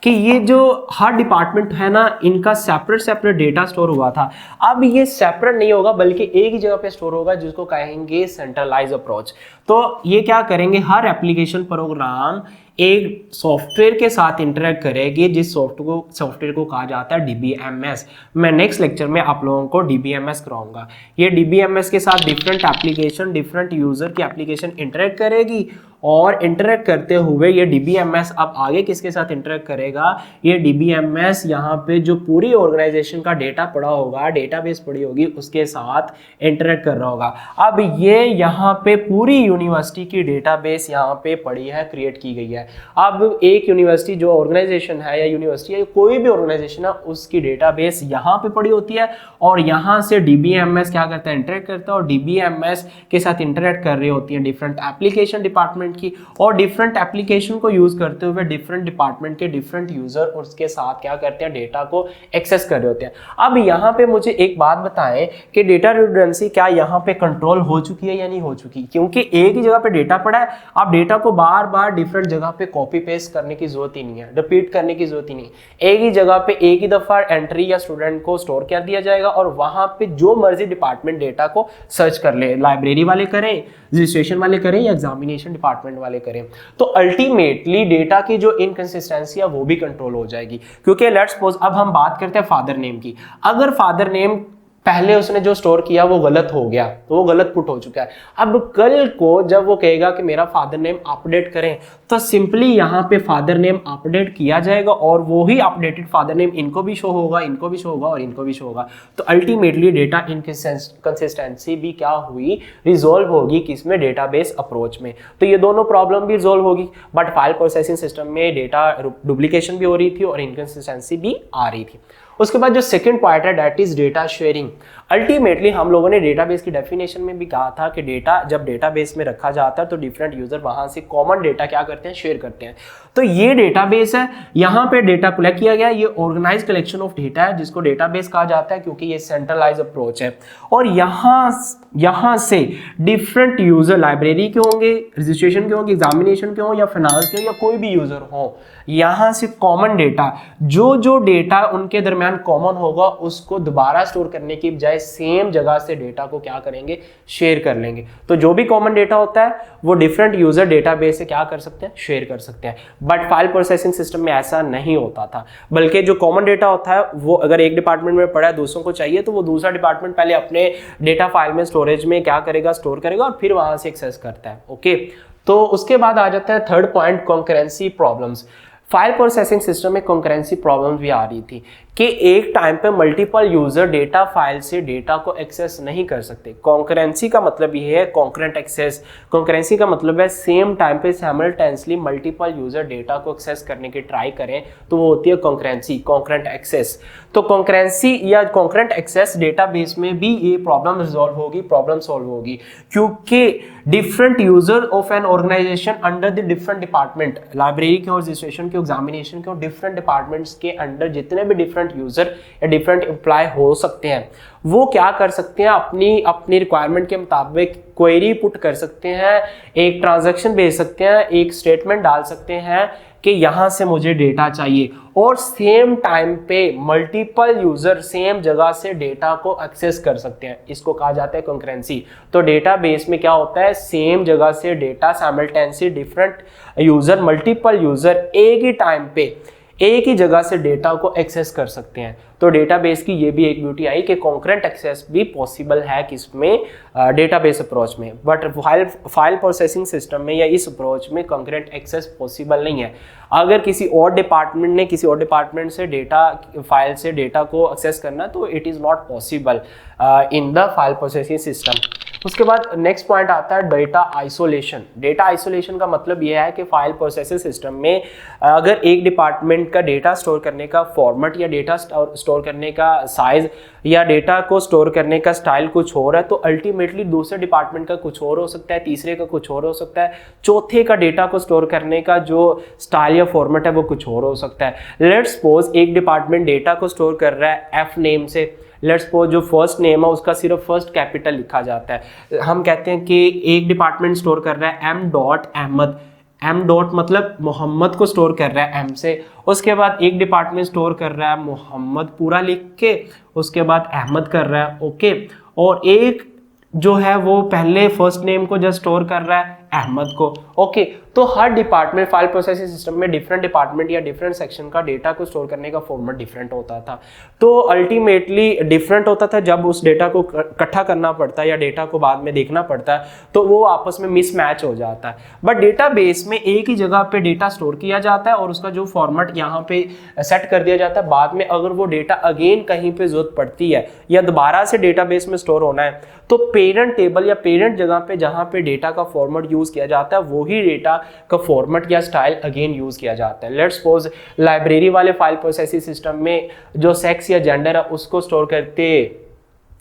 कि ये जो हर डिपार्टमेंट है ना, इनका सेपरेट डेटा स्टोर हुआ था, अब ये सेपरेट नहीं होगा बल्कि एक ही जगह पे स्टोर होगा, जिसको कहेंगे सेंट्रलाइज अप्रोच। तो ये क्या करेंगे, हर एप्लीकेशन प्रोग्राम एक सॉफ्टवेयर के साथ इंटरेक्ट करेगी, जिस सॉफ्टवेयर को कहा जाता है DBMS। मैं नेक्स्ट लेक्चर में आप लोगों को DBMS कराऊंगा। ये DBMS के साथ डिफरेंट एप्लीकेशन, डिफरेंट यूजर की एप्लीकेशन इंटरेक्ट करेगी, और इंटरेक्ट करते हुए ये DBMS अब आगे किसके साथ इंटरेक्ट करेगा, ये DBMS यहाँ पे जो पूरी ऑर्गेनाइजेशन का डेटा पड़ा होगा, डेटाबेस पड़ी होगी, उसके साथ इंटरेक्ट कर रहा होगा। अब ये यहाँ पे पूरी यूनिवर्सिटी की डेटाबेस यहाँ पे पड़ी है, क्रिएट की गई है। अब एक यूनिवर्सिटी जो ऑर्गेनाइजेशन है, या यूनिवर्सिटी है, कोई भी ऑर्गेनाइजेशन है, उसकी डेटाबेस यहाँ पे पड़ी होती है, और यहाँ से DBMS क्या करता है, इंटरेक्ट करता है, और DBMS के साथ इंटरेक्ट कर रही होती है डिफरेंट एप्लीकेशन डिपार्टमेंट की, और डिफरेंट एप्लीकेशन को यूज करते हुए डिफरेंट डिपार्टमेंट के डिफरेंट यूजर उसके साथ क्या करते हैं, डेटा को एक्सेस कर रहे होते हैं। अब यहाँ पे मुझे एक बात बताएं कि डेटा रिडंडेंसी क्या यहाँ पे कंट्रोल हो चुकी है या नहीं हो चुकी, क्योंकि एक ही जगह पे डेटा पड़ा है, अब डेटा को बार बार डिफरेंट जगह पे कॉपी पेस्ट करने की जरूरत ही नहीं है, रिपीट करने की जरूरत ही नहीं। एक ही जगह पे एक ही दफा एंट्री या स्टूडेंट को स्टोर कर दिया जाएगा, और वहां पे जो मर्जी डिपार्टमेंट डेटा को सर्च कर ले, लाइब्रेरी वाले करें, रजिस्ट्रेशन वाले करें, या एग्जामिनेशन डिपार्टमेंट वाले करें, तो अल्टीमेटली डेटा की जो इनकंसिस्टेंसी है वो भी कंट्रोल हो जाएगी। क्योंकि लेट्स सपोज अब हम बात करते हैं फादर नेम की। अगर फादर नेम पहले उसने जो स्टोर किया वो गलत हो गया, तो वो गलत पुट हो चुका है। अब कल को जब वो कहेगा कि मेरा फादर नेम अपडेट करें, तो सिंपली यहाँ पे फादर नेम अपडेट किया जाएगा, और वो ही अपडेटेड फादर नेम इनको भी शो होगा, इनको भी शो होगा, और इनको भी शो होगा। तो अल्टीमेटली डेटा इनकंसिस्टेंसी भी क्या हुई, रिजोल्व होगी किसमें, डेटाबेस अप्रोच में। तो ये दोनों प्रॉब्लम भी रिजोल्व होगी। बट फाइल प्रोसेसिंग सिस्टम में डेटा डुप्लीकेशन भी हो रही थी और इनकंसिस्टेंसी भी आ रही थी। उसके बाद जो सेकंड पॉइंट है, that is data sharing. Ultimately हम लोगों ने डेटाबेस की डेफिनेशन में भी कहा था कि डेटा जब डेटाबेस में रखा जाता है तो डिफरेंट यूजर वहां से कॉमन डेटा क्या करते हैं, शेयर करते हैं। तो ये डेटाबेस है, यहाँ पे डेटा कलेक्ट किया गया, ये ऑर्गेनाइज कलेक्शन ऑफ डेटा है, जिसको डेटाबेस कहा जाता है, क्योंकि ये सेंट्रलाइज अप्रोच है। और यहाँ से डिफरेंट यूजर, लाइब्रेरी के होंगे, रजिस्ट्रेशन के होंगे, एग्जामिनेशन के हो, या फाइनेंस के हो, या कोई भी यूजर हो, यहाँ से कॉमन डेटा, जो डेटा उनके दरमियान कॉमन होगा, उसको दोबारा स्टोर करने की बजाय सेम जगह से डेटा को क्या करेंगे, शेयर कर लेंगे। तो जो भी कॉमन डेटा होता है वो डिफरेंट यूजर डेटाबेस से क्या कर सकते हैं, शेयर कर सकते हैं। बट फाइल प्रोसेसिंग सिस्टम में ऐसा नहीं होता था, बल्कि जो कॉमन डेटा होता है वो अगर एक डिपार्टमेंट में पड़ा है, दूसरों को चाहिए, तो वो दूसरा डिपार्टमेंट पहले अपने डेटा फाइल में, स्टोरेज में क्या करेगा, स्टोर करेगा, और फिर वहां से एक्सेस करता है। ओके, तो उसके बाद आ जाता है third point, concurrency problems. File processing system में कॉन्करेंसी प्रॉब्लम भी आ रही थी कि एक टाइम पे मल्टीपल यूजर डेटा फाइल से डेटा को एक्सेस नहीं कर सकते। कॉन्करेंसी का मतलब ये है कॉन्करेंट एक्सेस। कॉन्करेंसी का मतलब है सेम टाइम पे साइमल्टेनियसली मल्टीपल यूजर डेटा को एक्सेस करने की ट्राई करें तो वो होती है कॉन्करेंसी, कॉन्करेंट एक्सेस। तो कॉन्करेंसी या कॉन्करेंट एक्सेस डेटाबेस में भी ये प्रॉब्लम रिजॉल्व होगी, प्रॉब्लम सॉल्व होगी, क्योंकि different user of an organisation under the different department, library के और रजिस्ट्रेशन के एग्जामिनेशन के और डिफरेंट डिपार्टमेंट्स के अंडर जितने भी डिफरेंट यूजर या डिफरेंट एम्प्लॉय हो सकते हैं, वो क्या कर सकते हैं, अपनी रिक्वायरमेंट के मुताबिक क्वेरी पुट कर सकते हैं, एक ट्रांजैक्शन भेज सकते हैं, एक स्टेटमेंट डाल सकते हैं कि यहाँ से मुझे डेटा चाहिए, और सेम टाइम पे मल्टीपल यूजर सेम जगह से डेटा को एक्सेस कर सकते हैं। इसको कहा जाता है कॉन्करेंसी। तो डेटाबेस में क्या होता है, सेम जगह से data simultaneously different user, multiple user एक ही टाइम पे एक ही जगह से डेटा को एक्सेस कर सकते हैं। तो डेटाबेस की ये भी एक ब्यूटी आई कि कॉन्करेंट एक्सेस भी पॉसिबल है किसमें, डेटाबेस अप्रोच में। बट फाइल प्रोसेसिंग सिस्टम में या इस अप्रोच में कॉन्करेंट एक्सेस पॉसिबल नहीं है। अगर किसी और डिपार्टमेंट ने किसी और डिपार्टमेंट से डेटा फाइल से डेटा को एक्सेस करना, तो it is not possible in the file processing system. उसके बाद नेक्स्ट पॉइंट आता है डेटा आइसोलेशन। डेटा आइसोलेशन का मतलब यह है कि फाइल प्रोसेसिंग सिस्टम में अगर एक डिपार्टमेंट का डेटा स्टोर करने का फॉर्मेट या डेटा स्टोर करने का साइज या डेटा को स्टोर करने का स्टाइल कुछ और है, तो अल्टीमेटली दूसरे डिपार्टमेंट का कुछ और हो सकता है, तीसरे का कुछ और हो सकता है, चौथे का डेटा को स्टोर करने का जो स्टाइल या फॉर्मेट है वो कुछ और हो सकता है। लेट्स सपोज एक डिपार्टमेंट डेटा को स्टोर कर रहा है एफ नेम से। लेट्स सपोज जो फर्स्ट नेम है उसका सिर्फ फर्स्ट कैपिटल लिखा जाता है। हम कहते हैं कि एक डिपार्टमेंट स्टोर कर रहा है M dot Ahmad, M dot मतलब मोहम्मद को स्टोर कर रहा है एम से। उसके बाद एक डिपार्टमेंट स्टोर कर रहा है मोहम्मद पूरा लिख के, उसके बाद अहमद कर रहा है, ओके। और एक जो है वो पहले फर्स्ट नेम को जस्ट स्टोर कर रहा है अहमद को, ओके। तो हर डिपार्टमेंट फाइल प्रोसेसिंग सिस्टम में डिफरेंट डिपार्टमेंट या डिफरेंट सेक्शन का डेटा को स्टोर करने का फॉर्मेट डिफरेंट होता था। तो अल्टीमेटली डिफरेंट होता था। जब उस डेटा को इकट्ठा करना पड़ता है या डेटा को बाद में देखना पड़ता है तो वो आपस में मिसमैच हो जाता है। बट डेटाबेस में एक ही जगह पे डेटा स्टोर किया जाता है और उसका जो फॉर्मेट यहाँ पे सेट कर दिया जाता है। बाद में अगर वो डेटा अगेन कहीं पे जरूरत पड़ती है या दोबारा से डेटाबेस में स्टोर होना है, तो पेरेंट टेबल या पेरेंट जगह पे जहाँ पे डेटा का फॉर्मेट यूज किया जाता है वही डेटा का फॉर्मेट या स्टाइल अगेन यूज किया जाता है। लेट्स सपोज लाइब्रेरी वाले फाइल प्रोसेसिंग सिस्टम में जो सेक्स या जेंडर है उसको स्टोर करते,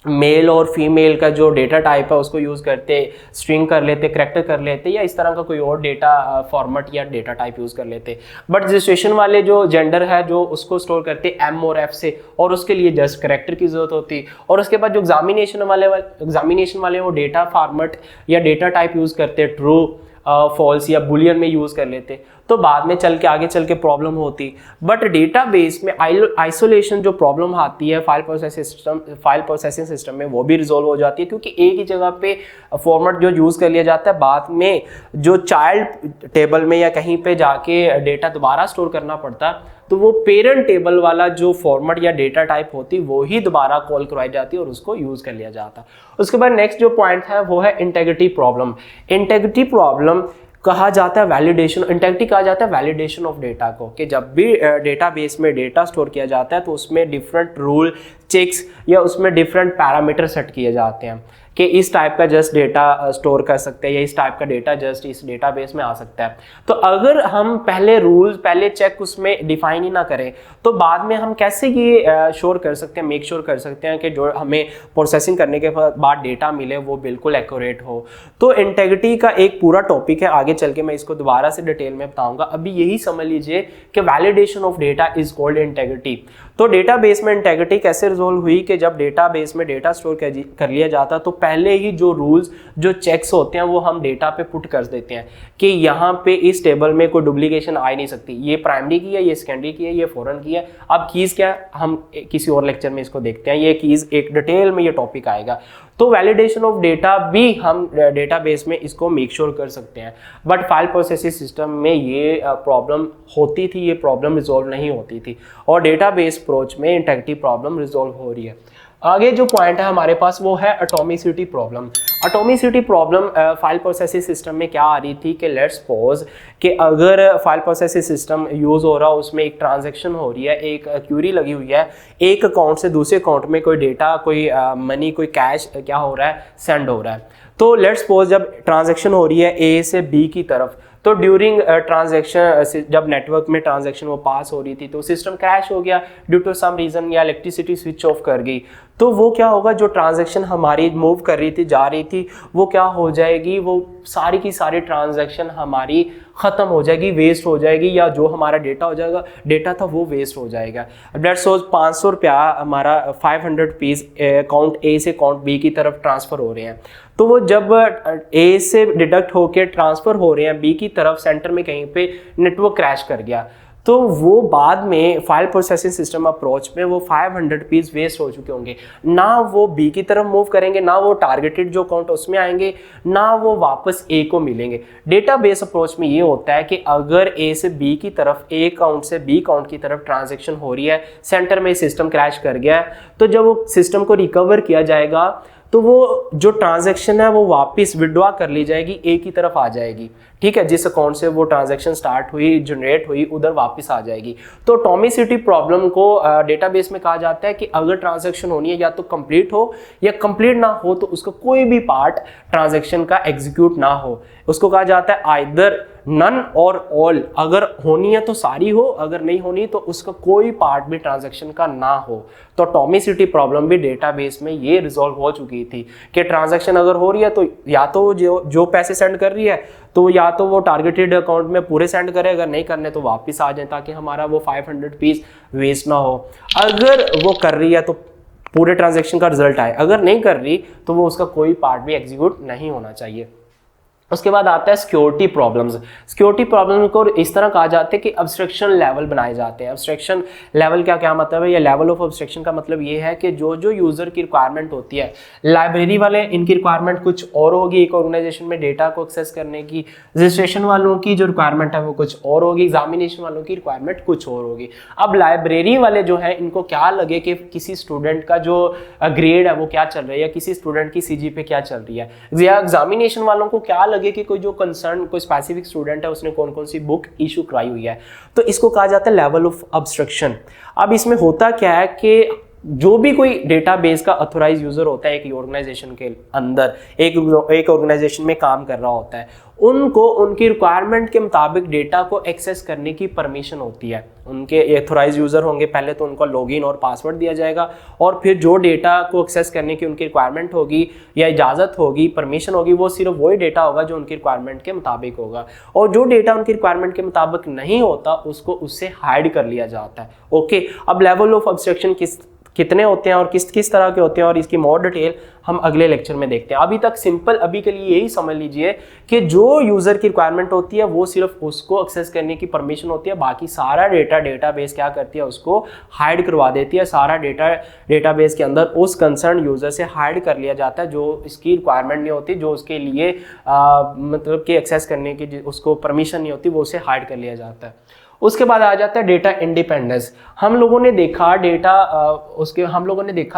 मेल और फीमेल का जो डेटा टाइप है उसको यूज करते, स्ट्रिंग कर लेते, करैक्टर कर लेते, या इस तरह का कोई और डेटा फॉर्मेट या डेटा टाइप यूज कर लेते। बट रजिस्ट्रेशन वाले जो जेंडर है जो उसको स्टोर करते एम और एफ से, और उसके लिए जस्ट करैक्टर की जरूरत होती। और उसके बाद जो एग्जामिनेशन वाले वो डेटा फॉर्मेट या डेटा टाइप यूज करते, ट्रू, फॉल्स या बुलियन में यूज कर लेते, तो बाद में चल के आगे चल के प्रॉब्लम होती। बट डेटाबेस में आइसोलेशन जो प्रॉब्लम आती है फाइल प्रोसेसिंग सिस्टम में वो भी रिजॉल्व हो जाती है, क्योंकि एक ही जगह पे फॉर्मेट जो यूज कर लिया जाता है, बाद में जो चाइल्ड टेबल में या कहीं पे जाके डेटा दोबारा स्टोर करना पड़ता है, तो वो पेरेंट टेबल वाला जो फॉर्मेट या डेटा टाइप होती वो ही दोबारा कॉल करवाई जाती है और उसको यूज कर लिया जाता। उसके बाद नेक्स्ट जो पॉइंट है वो है इंटेग्रिटी प्रॉब्लम। इंटेग्रिटी प्रॉब्लम कहा जाता है वैलिडेशन, इंटेग्रिटी कहा जाता है वैलिडेशन ऑफ डेटा को, कि जब भी डेटाबेस में डेटा स्टोर किया जाता है तो उसमें डिफरेंट रूल, चेक्स या उसमें डिफरेंट पैरामीटर सेट किए जाते हैं कि इस टाइप का जस्ट डेटा स्टोर कर सकते हैं या इस टाइप का डेटा जस्ट इस डेटाबेस में आ सकता है। तो अगर हम पहले रूल्स, पहले चेक उसमें डिफाइन ही ना करें तो बाद में हम कैसे ये श्योर कर सकते हैं, मेक श्योर कर सकते हैं कि जो हमें प्रोसेसिंग करने के बाद डेटा मिले वो बिल्कुल एक्यूरेट हो। तो इंटेग्रिटी का एक पूरा टॉपिक है, आगे चल के मैं इसको दोबारा से डिटेल में बताऊंगा। अभी यही समझ लीजिए कि validation of data is called integrity. तो डेटाबेस में इंटेग्रिटी कैसे रिजॉल्व हुई कि जब डेटाबेस में डेटा स्टोर कर लिया जाता तो पहले ही जो रूल्स, जो चेक्स होते हैं वो हम डेटा पे पुट कर देते हैं कि यहाँ पे इस टेबल में कोई डुप्लीकेशन आ ही नहीं सकती, ये प्राइमरी की है, ये सेकेंडरी की है, ये फॉरेन की है। अब कीज़ क्या है, हम किसी और लेक्चर में इसको देखते हैं, ये कीज़ एक डिटेल में ये टॉपिक आएगा। तो वैलिडेशन ऑफ डेटा भी हम डेटाबेस में इसको मेक श्योर कर सकते हैं। बट फाइल प्रोसेसिंग सिस्टम में ये प्रॉब्लम होती थी, ये प्रॉब्लम रिजॉल्व नहीं होती थी, और डेटाबेस अप्रोच में इंटेग्रिटी प्रॉब्लम रिजॉल्व हो रही है। आगे जो पॉइंट है हमारे पास वो है atomicity problem. Atomicity problem file processing system में क्या आ रही थी कि लेट्स सपोज कि अगर फाइल प्रोसेसिंग सिस्टम यूज़ हो रहा है, उसमें एक ट्रांजैक्शन हो रही है, एक क्यूरी लगी हुई है, एक अकाउंट से दूसरे अकाउंट में कोई डेटा, कोई मनी, कोई कैश क्या हो रहा है, सेंड हो रहा है। तो लेट्स सपोज जब ट्रांजैक्शन हो रही है ए से बी की तरफ, तो ड्यूरिंग ट्रांजैक्शन जब नेटवर्क में ट्रांजैक्शन वो पास हो रही थी तो सिस्टम क्रैश हो गया ड्यू टू सम रीज़न, या इलेक्ट्रिसिटी स्विच ऑफ कर गई। तो वो क्या होगा, जो ट्रांजैक्शन हमारी मूव कर रही थी, जा रही थी, वो क्या हो जाएगी, वो सारी की सारी ट्रांजैक्शन हमारी ख़त्म हो जाएगी, वेस्ट हो जाएगी, या जो हमारा डेटा था वो वेस्ट हो जाएगा। अब लेट्स सपोज 500 रुपया हमारा 500 पीस अकाउंट ए से अकाउंट बी की तरफ ट्रांसफ़र हो रहे हैं, तो वो जब ए से डिडक्ट होकर ट्रांसफ़र हो रहे हैं बी की तरफ, सेंटर में कहीं पे नेटवर्क क्रैश कर गया, तो वो बाद में फाइल प्रोसेसिंग सिस्टम अप्रोच में वो 500 पीस वेस्ट हो चुके होंगे, ना वो बी की तरफ मूव करेंगे, ना वो टारगेटेड जो अकाउंट उसमें आएंगे, ना वो वापस ए को मिलेंगे। डेटाबेस अप्रोच में ये होता है कि अगर ए से बी की तरफ, ए अकाउंट से बी अकाउंट की तरफ ट्रांजेक्शन हो रही है, सेंटर में सिस्टम क्रैश कर गया है, तो जब वो सिस्टम को रिकवर किया जाएगा तो वो जो ट्रांजैक्शन है वो वापस विड्रॉ कर ली जाएगी, ए की तरफ आ जाएगी, ठीक है, जिस अकाउंट से वो ट्रांजैक्शन स्टार्ट हुई, जनरेट हुई, उधर वापस आ जाएगी। तो एटॉमिसिटी प्रॉब्लम को डेटाबेस में कहा जाता है कि अगर ट्रांजैक्शन होनी है या तो कंप्लीट हो, या कंप्लीट ना हो तो उसका कोई भी पार्ट ट्रांजैक्शन का एग्जीक्यूट ना हो, उसको कहा जाता है आइदर नन और ऑल। अगर होनी है तो सारी हो, अगर नहीं होनी तो उसका कोई पार्ट भी ट्रांजैक्शन का ना हो। तो एटॉमिसिटी प्रॉब्लम भी डेटाबेस में ये रिजॉल्व हो चुकी थी कि ट्रांजैक्शन अगर हो रही है तो या तो जो पैसे सेंड कर रही है तो या तो वो टारगेटेड अकाउंट में पूरे सेंड करे, अगर नहीं करने तो वापस आ जाए, ताकि हमारा वो 500 पीस वेस्ट ना हो। अगर वो कर रही है तो पूरे ट्रांजैक्शन का रिजल्ट आए, अगर नहीं कर रही तो वो उसका कोई पार्ट भी एग्जीक्यूट नहीं होना चाहिए। उसके बाद आता है सिक्योरिटी प्रॉब्लम्स। सिक्योरिटी प्रॉब्लम को इस तरह कहा जाता है कि अब्स्ट्रक्शन लेवल बनाए जाते हैं। अब्स्ट्रक्शन लेवल का क्या मतलब है, या लेवल ऑफ अब्स्ट्रक्शन का मतलब ये है कि जो जो यूज़र की रिक्वायरमेंट होती है, लाइब्रेरी वाले इनकी रिक्वायरमेंट कुछ और होगी एक ऑर्गेनाइजेशन में डेटा को एक्सेस करने की, रजिस्ट्रेशन वालों की जो रिक्वायरमेंट है वो कुछ और होगी, एग्जामिनेशन वालों की रिक्वायरमेंट कुछ और होगी। अब लाइब्रेरी वाले जो है इनको क्या लगे कि किसी स्टूडेंट का जो ग्रेड है वो क्या चल रहा है, या किसी स्टूडेंट की CGPA क्या चल रही है, या एग्जामिनेशन वालों को क्या लगे कि कोई जो कंसर्न कोई स्पेसिफिक स्टूडेंट है उसने कौन कौन सी बुक इशू कराई हुई है। तो इसको कहा जाता है लेवल ऑफ अब्स्ट्रक्शन। अब इसमें होता क्या है कि जो भी कोई डेटाबेस का ऑथोराइज यूजर होता है एक ऑर्गेनाइजेशन के अंदर, एक ऑर्गेनाइजेशन में काम कर रहा होता है, उनको उनकी रिक्वायरमेंट के मुताबिक डेटा को एक्सेस करने की परमिशन होती है। उनके ऑथोराइज यूजर होंगे, पहले तो उनको लॉगिन और पासवर्ड दिया जाएगा, और फिर जो डेटा को एक्सेस करने की उनकी रिक्वायरमेंट होगी या इजाज़त होगी, परमिशन होगी, वो सिर्फ वही डेटा होगा जो उनकी रिक्वायरमेंट के मुताबिक होगा, और जो डेटा उनकी रिक्वायरमेंट के मुताबिक नहीं होता उसको उससे हाइड कर लिया जाता है। ओके, अब लेवल ऑफ अब्स्ट्रक्शन कितने होते हैं और किस किस तरह के होते हैं और इसकी मोर डिटेल हम अगले लेक्चर में देखते हैं। अभी तक सिंपल अभी के लिए यही समझ लीजिए कि जो यूज़र की रिक्वायरमेंट होती है वो सिर्फ उसको एक्सेस करने की परमिशन होती है, बाकी सारा डेटा डेटाबेस क्या करती है उसको हाइड करवा देती है। सारा डेटा डेटाबेस के अंदर उस कंसर्न यूज़र से हाइड कर लिया जाता है जो इसकी रिक्वायरमेंट नहीं होती, जो उसके लिए मतलब कि एक्सेस करने की उसको परमिशन नहीं होती, वो उसे हाइड कर लिया जाता है। उसके बाद आ जाता है डेटा इंडिपेंडेंस। हम लोगों ने देखा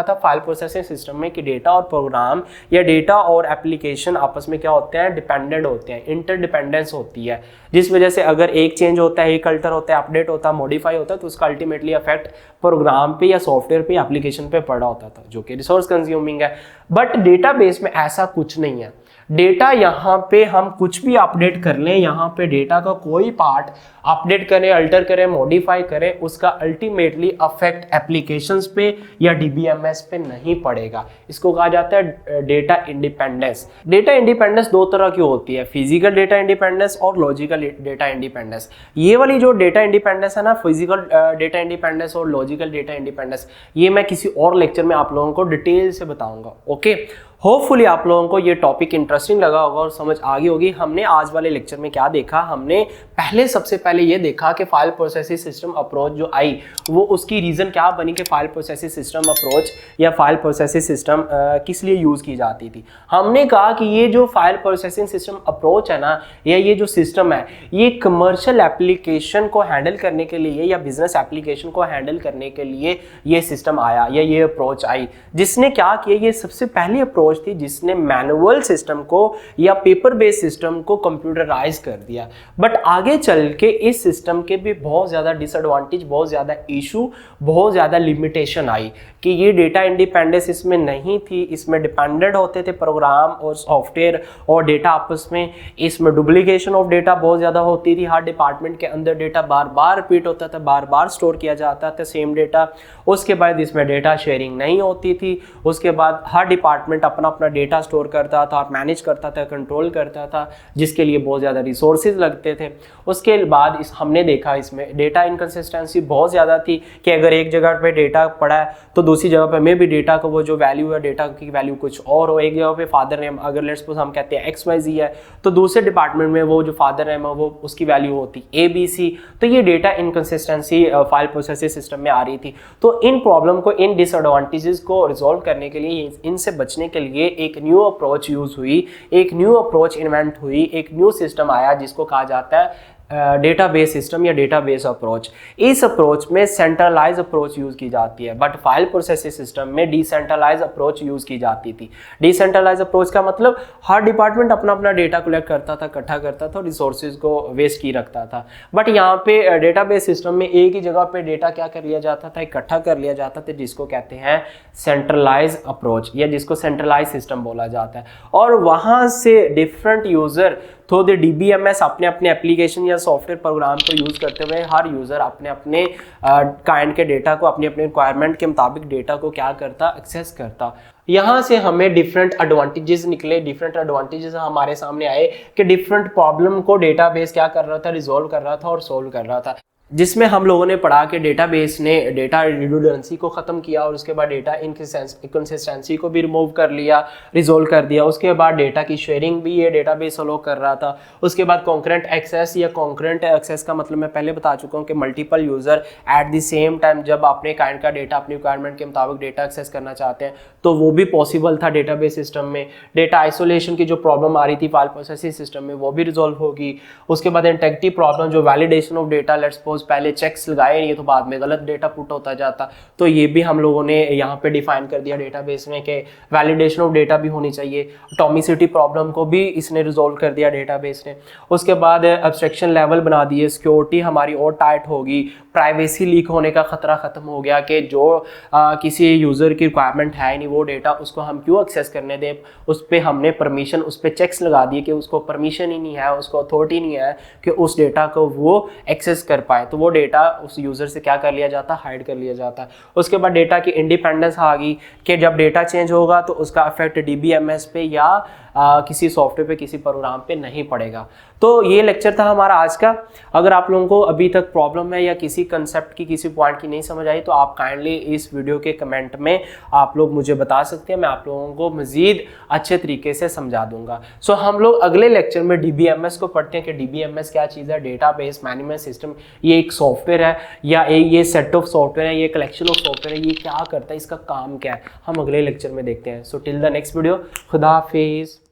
था फाइल प्रोसेसिंग सिस्टम में कि डेटा और प्रोग्राम या डेटा और एप्लीकेशन आपस में क्या होते हैं, डिपेंडेंट होते हैं, इंटरडिपेंडेंस होती है, जिस वजह से अगर एक चेंज होता है, एक अल्टर होता है, अपडेट होता है, मॉडिफाई होता है, तो उसका अल्टीमेटली इफेक्ट प्रोग्राम पे या सॉफ्टवेयर पे, एप्लीकेशन पे पड़ा होता था, जो कि रिसोर्स कंज्यूमिंग है। बट डेटाबेस में ऐसा कुछ नहीं है। डेटा यहाँ पे हम कुछ भी अपडेट कर लें, यहाँ पे डेटा का कोई पार्ट अपडेट करें, अल्टर करें, मॉडिफाई करें, उसका अल्टीमेटली अफेक्ट एप्लीकेशंस पे या DBMS पे नहीं पड़ेगा। इसको कहा जाता है डेटा इंडिपेंडेंस। डेटा इंडिपेंडेंस दो तरह की होती है, फिजिकल डेटा इंडिपेंडेंस और लॉजिकल डेटा इंडिपेंडेंस। ये वाली जो डेटा इंडिपेंडेंस है ना, फिजिकल डेटा इंडिपेंडेंस और लॉजिकल डेटा इंडिपेंडेंस, ये मैं किसी और लेक्चर में आप लोगों को डिटेल से बताऊंगा। ओके, होपफुली आप लोगों को ये टॉपिक इंटरेस्टिंग लगा होगा और समझ आ गई होगी। हमने आज वाले लेक्चर में क्या देखा, हमने सबसे पहले ये देखा कि फाइल प्रोसेसिंग सिस्टम अप्रोच जो आई वो उसकी रीज़न क्या बनी कि फाइल प्रोसेसिंग सिस्टम अप्रोच या फाइल प्रोसेसिंग सिस्टम किस लिए यूज़ की जाती थी। हमने कहा कि ये जो फाइल प्रोसेसिंग सिस्टम अप्रोच है ना, या ये जो सिस्टम है, ये कमर्शियल एप्लीकेशन को हैंडल करने के लिए या बिजनेस एप्लीकेशन को हैंडल करने के लिए ये सिस्टम आया या ये अप्रोच आई। जिसने क्या किया, ये सबसे पहली अप्रोच थी जिसने मैनुअल सिस्टम को या पेपर बेस्ड सिस्टम को कंप्यूटराइज कर दिया। बट आगे चल के इस सिस्टम के भी बहुत ज़्यादा डिसएडवांटेज, बहुत ज़्यादा इशू, बहुत ज़्यादा लिमिटेशन आई कि ये डेटा इंडिपेंडेंस इसमें नहीं थी, इसमें डिपेंडेंट होते थे प्रोग्राम और सॉफ्टवेयर और डेटा आपस में। इसमें डुप्लीकेशन ऑफ डेटा बहुत ज़्यादा होती थी, हर डिपार्टमेंट के अंदर डेटा बार बार रिपीट होता था, बार बार स्टोर किया जाता था सेम डेटा। उसके बाद इसमें डेटा शेयरिंग नहीं होती थी। उसके बाद हर डिपार्टमेंट अपना अपना डेटा स्टोर करता था और मैनेज करता था, कंट्रोल करता था, जिसके लिए बहुत ज़्यादा रिसोर्सेज लगते थे। उसके बाद हमने देखा इसमें डेटा इनकंसिस्टेंसी बहुत ज़्यादा थी कि अगर एक जगह पे डेटा पड़ा है तो दूसरी जगह पे में भी डेटा का वो जो वैल्यू है, डेटा की वैल्यू कुछ और हो। एक जगह पे फादर नेम अगर लेट्स सपोज हम कहते हैं XYZ है, तो दूसरे डिपार्टमेंट में वो जो फादर नेम है वो उसकी वैल्यू होती ABC। तो ये data inconsistency file processing system में आ रही थी। तो इन प्रॉब्लम को, इन डिसएडवांटेजेस को रिजॉल्व करने के लिए, इनसे बचने के लिए एक न्यू अप्रोच यूज हुई, एक न्यू अप्रोच इन्वेंट हुई, एक न्यू सिस्टम आया जिसको कहा जाता है डेटाबेस सिस्टम या डेटाबेस अप्रोच। इस अप्रोच में सेंट्रलाइज अप्रोच यूज की जाती है, बट फाइल प्रोसेसिंग सिस्टम में डिसेंट्रलाइज अप्रोच यूज की जाती थी। डिसेंट्रलाइज अप्रोच का मतलब हर डिपार्टमेंट अपना अपना डेटा कलेक्ट करता था, इकट्ठा करता था, रिसोर्सेज को वेस्ट की रखता था। बट यहाँ पे डेटाबेस सिस्टम में एक ही जगह पे डेटा क्या कर लिया जाता था, इकट्ठा कर लिया जाता था, जिसको कहते हैं सेंट्रलाइज अप्रोच या जिसको सेंट्रलाइज सिस्टम बोला जाता है। और वहाँ से डिफरेंट यूजर तो DBMS अपने अपने एप्लीकेशन या सॉफ्टवेयर प्रोग्राम को यूज़ करते हुए हर यूज़र अपने अपने काइंड के डेटा को, अपने अपने रिक्वायरमेंट के मुताबिक डेटा को क्या करता, एक्सेस करता। यहाँ से हमें डिफरेंट एडवांटेजेस निकले, डिफरेंट एडवांटेजेस हमारे सामने आए कि डिफरेंट प्रॉब्लम को डेटाबेस क्या कर रहा था, रिजॉल्व कर रहा था और सोल्व कर रहा था। जिसमें हम लोगों ने पढ़ा कि डेटाबेस ने डेटा रिडंडेंसी को ख़त्म किया और उसके बाद डेटा इनकंसिस्टेंसी को भी रिमूव कर लिया, रिजोल्व कर दिया। उसके बाद डेटा की शेयरिंग भी ये डेटाबेस अलो कर रहा था। उसके बाद कॉन्करेंट एक्सेस या कॉन्करेंट एक्सेस का मतलब मैं पहले बता चुका हूँ कि multiple user at the same time जब अपने काइंड का डेटा अपनी रिक्वायरमेंट के मुताबिक डेटा एक्सेस करना चाहते हैं तो वो भी पॉसिबल था डेटाबेस सिस्टम में। डेटा आइसोलेशन की जो प्रॉब्लम आ रही थी फाइल प्रोसेसिंग सिस्टम में वो भी रिजोल्व होगी। उसके बाद इंटेग्रिटी प्रॉब्लम, जो validation of data, let's suppose पहले चेक्स लगाए नहीं तो बाद में गलत डेटा पुट होता जाता, तो ये भी हम लोगों ने यहाँ पे डिफाइन कर दिया डेटाबेस में कि वैलिडेशन ऑफ डेटा भी होनी चाहिए। एटॉमिसिटी प्रॉब्लम को भी इसने रिजोल्व कर दिया डेटाबेस ने। उसके बाद एब्स्ट्रैक्शन लेवल बना दिए, सिक्योरिटी हमारी और टाइट होगी, प्राइवेसी लीक होने का खतरा खत्म हो गया कि जो किसी यूज़र की रिक्वायरमेंट है नहीं वो डेटा उसको हम क्यों एक्सेस करने दें। उस पर हमने परमिशन, उस पर चेक्स लगा दिए कि उसको परमिशन ही नहीं है, उसको अथॉरिटी नहीं है कि उस डेटा को वो एक्सेस कर पाए, तो वो डेटा उस यूज़र से क्या कर लिया जाता, हाइड कर लिया जाता। उसके बाद डेटा की इंडिपेंडेंस आ गई कि जब डेटा चेंज होगा तो उसका इफेक्ट DBMS पे या किसी सॉफ्टवेयर पे, किसी प्रोग्राम पे नहीं पड़ेगा। तो ये लेक्चर था हमारा आज का। अगर आप लोगों को अभी तक प्रॉब्लम है या किसी कंसेप्ट की, किसी पॉइंट की नहीं समझ आई तो आप काइंडली इस वीडियो के कमेंट में आप लोग मुझे बता सकते हैं, मैं आप लोगों को मज़ीद अच्छे तरीके से समझा दूंगा। सो हम लोग अगले लेक्चर में DBMS को पढ़ते हैं कि DBMS क्या चीज़ है, डेटाबेस मैनेजमेंट सिस्टम। ये एक सॉफ्टवेयर है या ये सेट ऑफ सॉफ्टवेयर है, ये कलेक्शन ऑफ सॉफ्टवेयर है, ये क्या करता है, इसका काम क्या है, हम अगले लेक्चर में देखते हैं। So till the next video, खुदा हाफिज़।